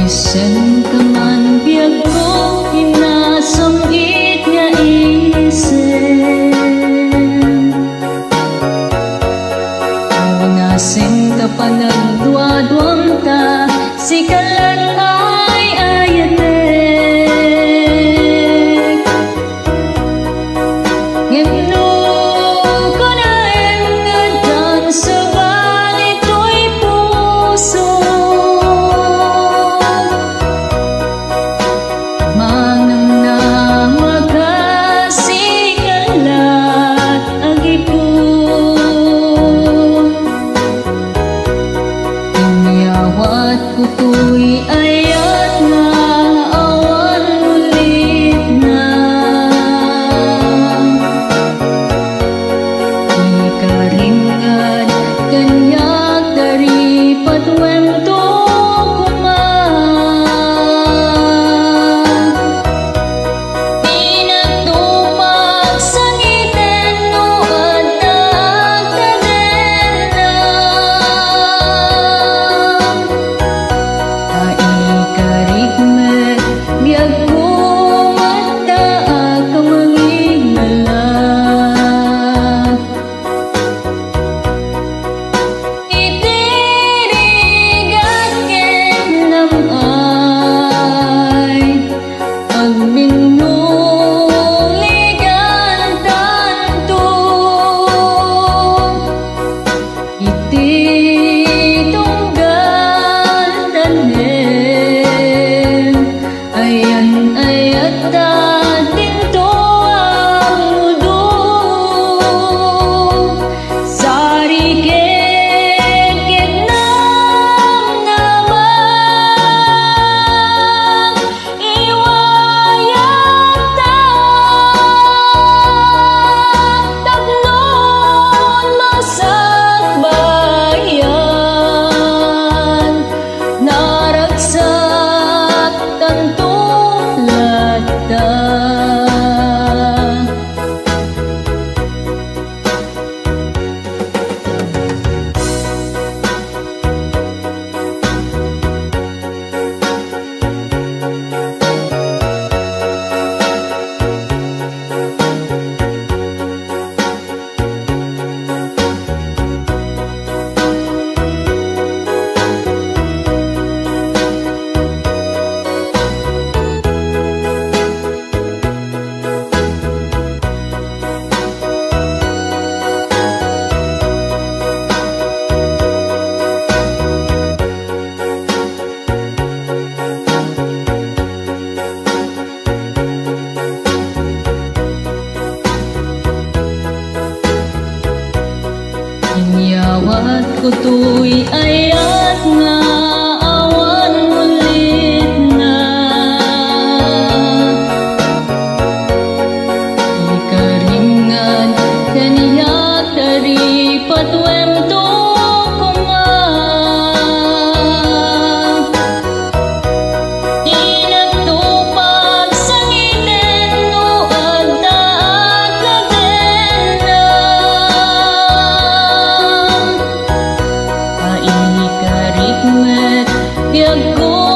Isen ka man biyag ko hinasungit nga isen. Unasin ka pa nagduwa-duwang ta, si kalat ay ayatek. Ngeno ko na engadan sa bangit ko'y puso. Kuto'y ayat nga awan ulit na. Ikaringan kanyak dari patwento kuman. Pinagtupag sa ngiten no at nagkadena. Biag ko mata ka mangingala. Itirigat ken namay pagminuligan tanto. Ititunggan tanem ayan ayat dating to ang mudo. Sari ket nam naman iwayat ta tapnon masak bayan naragsak tanto lata. Inyawat kuto'y ayat nga awan ulit na. Ikaringan kaniyak dari patwento kuman. Inagtupag sa ngiten no at nagkadena. Biag ko